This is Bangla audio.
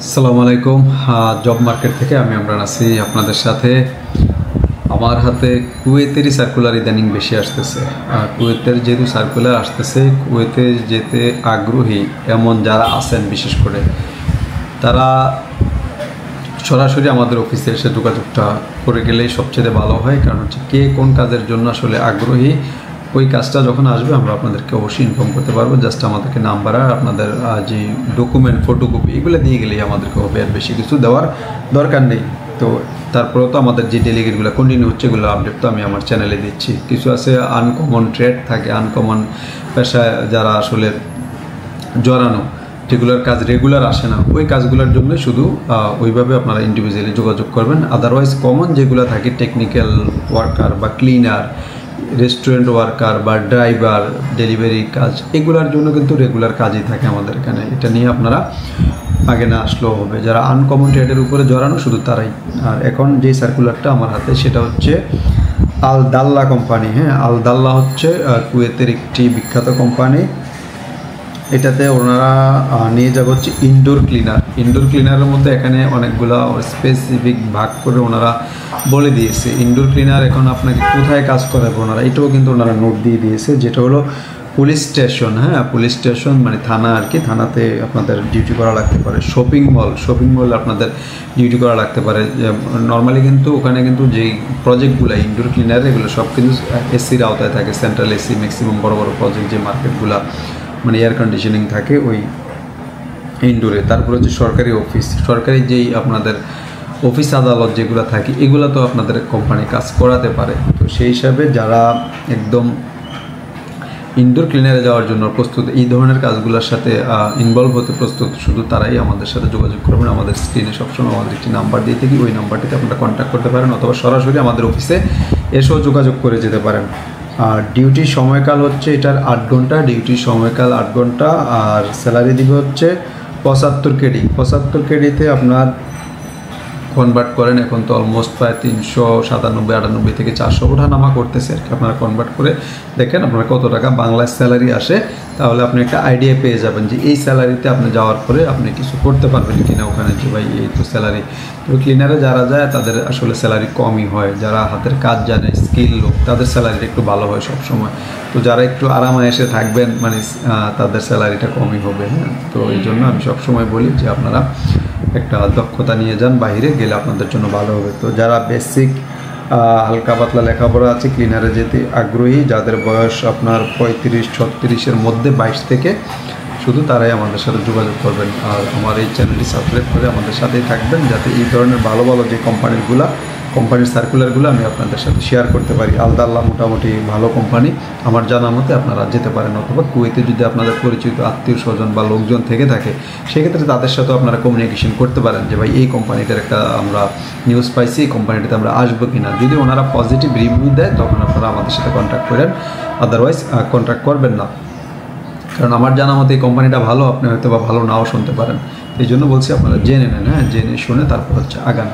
আসসালামু আলাইকুম। জব মার্কেট থেকে আমি ইমরান আছি আপনাদের সাথে। আমার হাতে কুয়েতেরই সার্কুলার ইদানিং বেশি আসতেছে। কুয়েতের যেহেতু সার্কুলার আসতেছে, কুয়েতে যেতে আগ্রহী এমন যারা আছেন বিশেষ করে তারা সরাসরি আমাদের অফিসে এসে যোগাযোগটা করে গেলেই সবচেয়ে ভালো হয়। কারণ হচ্ছে কে কোন কাজের জন্য আসলে আগ্রহী, ওই কাজটা যখন আসবে আমরা আপনাদেরকে অবশ্যই ইনফর্ম করতে পারবো। জাস্ট আমাদেরকে নাম্বার আর আপনাদের যে ডকুমেন্ট ফটোকপি এগুলো দিয়ে গেলেই আমাদেরকে হবে, আর বেশি কিছু দেওয়ার দরকার নেই। তো তারপরেও তো আমাদের যে ডেলিগেটগুলো কন্টিনিউ হচ্ছে এগুলো আপডেট তো আমি আমার চ্যানেলে দিচ্ছি। কিছু আছে আনকমন ট্রেড থাকে, আনকমন পেশায় যারা আসলে জড়ানো, যেগুলোর কাজ রেগুলার আসে না, ওই কাজগুলোর জন্য শুধু ওইভাবে আপনারা ইন্ডিভিজুয়ালি যোগাযোগ করবেন। আদারওয়াইজ কমন যেগুলো থাকে টেকনিক্যাল ওয়ার্কার বা ক্লিনার, রেস্টুরেন্ট ওয়ার্কার বা ড্রাইভার, ডেলিভারি কাজ, এগুলোর জন্য কিন্তু রেগুলার কাজই থাকে আমাদের এখানে। এটা নিয়ে আপনারা আগে না আসলেও হবে। যারা আনকমন ট্রেডের উপরে জড়ানো শুধু তারাই। আর এখন যে সার্কুলারটা আমার হাতে সেটা হচ্ছে আল দাল্লা কোম্পানি। হ্যাঁ, আল দাল্লা হচ্ছে কুয়েতের একটি বিখ্যাত কোম্পানি। এটাতে ওনারা নিয়ে যাবে হচ্ছে ইনডোর ক্লিনার। ইনডোর ক্লিনারের মধ্যে এখানে অনেকগুলো স্পেসিফিক ভাগ করে ওনারা বলে দিয়েছে। ইনডোর ক্লিনার এখন আপনাকে কোথায় কাজ করাবে ওনারা, এটাও কিন্তু ওনারা নোট দিয়ে দিয়েছে, যেটা হলো পুলিশ স্টেশন। হ্যাঁ, পুলিশ স্টেশন মানে থানা আর কি, থানাতে আপনাদের ডিউটি করা লাগতে পারে। শপিং মল আপনাদের ডিউটি করা লাগতে পারে। নর্মালি কিন্তু ওখানে কিন্তু যেই প্রজেক্টগুলো ইনডোর ক্লিনার এগুলো সব কিন্তু এসির আওতায় থাকে, সেন্ট্রাল এসি ম্যাক্সিমাম বড় বড় প্রজেক্ট যে মার্কেটগুলো মানে এয়ার কন্ডিশনিং থাকে ওই ইনডোরে। তারপরে হচ্ছে সরকারি অফিস, সরকারি যেই আপনাদের অফিস আদালত যেগুলো থাকে এগুলো তো আপনাদের কোম্পানি কাজ করাতে পারে। তো সেই হিসাবে যারা একদম ইনডোর ক্লিনারে যাওয়ার জন্য প্রস্তুত, এই ধরনের কাজগুলোর সাথে ইনভলভ হতে প্রস্তুত, শুধু তারাই আমাদের সাথে যোগাযোগ করবেন। আমাদের স্ক্রিনে সবসময় আমাদের একটি নাম্বার দিয়ে থাকি, ওই নাম্বারটিতে আপনারা কন্ট্যাক্ট করতে পারেন অথবা সরাসরি আমাদের অফিসে এসেও যোগাযোগ করে যেতে পারেন। আর ডিউটির সময়কাল হচ্ছে এটার 8 ঘন্টা, ডিউটির সময়কাল 8 ঘন্টা। আর স্যালারি দিবে হচ্ছে 75 কেডি। 75 কেডিতে আপনার কনভার্ট করেন এখন তো অলমোস্ট প্রায় 397-98 থেকে 400 ওঠানামা করতেছে আর কি। আপনারা কনভার্ট করে দেখেন আপনার কত টাকা বাংলায় স্যালারি আসে, তাহলে আপনি একটা আইডিয়া পেয়ে যাবেন যে এই স্যালারিতে আপনি যাওয়ার পরে আপনি কিছু করতে পারবেন কিনা ওখানে, যে ভাই এই তো স্যালারি। তো ক্লিনারে যারা যায় তাদের আসলে স্যালারি কমই হয়, যারা হাতের কাজ জানে স্কিল লোক তাদের স্যালারিটা একটু ভালো হয় সবসময়। তো যারা একটু আরামে এসে থাকবেন মানে তাদের স্যালারিটা কমই হবে। হ্যাঁ, তো এই জন্য আমি সবসময় বলি যে আপনারা একটা দক্ষতা নিয়ে যান, বাইরে গেলে আপনাদের জন্য ভালো হবে। তো যারা বেসিক হালকা পাতলা লেখাপড়া আছে, ক্লিনারে যেতে আগ্রহী, যাদের বয়স আপনার 35-36-এর মধ্যে 22 থেকে, শুধু তারাই আমাদের সাথে যোগাযোগ করবেন। আর আমার এই চ্যানেলটি সাবস্ক্রাইব করে আমাদের সাথেই থাকবেন, যাতে এই ধরনের ভালো ভালো যে কোম্পানির সার্কুলারগুলো আমি আপনাদের সাথে শেয়ার করতে পারি। আল দাল্লা মোটামুটি ভালো কোম্পানি, আমার জানা মতে আপনারা যেতে পারেন। অথবা কুয়েতে যদি আপনাদের পরিচিত আত্মীয় স্বজন বা লোকজন থেকে থাকে, সেক্ষেত্রে তাদের সাথেও আপনারা কমিউনিকেশন করতে পারেন যে ভাই এই কোম্পানিটার একটা আমরা নিউজ পাইছি, এই কোম্পানিটাতে আমরা আসবো কিনা। যদি ওনারা পজিটিভ রিভিউ দেয় তখন আপনারা আমাদের সাথে কন্ট্যাক্ট করেন, আদারওয়াইজ কন্ট্যাক্ট করবেন না। কারণ আমার জানা মতে এই কোম্পানিটা ভালো, আপনি হয়তো বা ভালো নাও শুনতে পারেন। এই জন্য বলছি আপনারা জেনে নেন। হ্যাঁ, জেনে শুনে তারপর হচ্ছে আগান।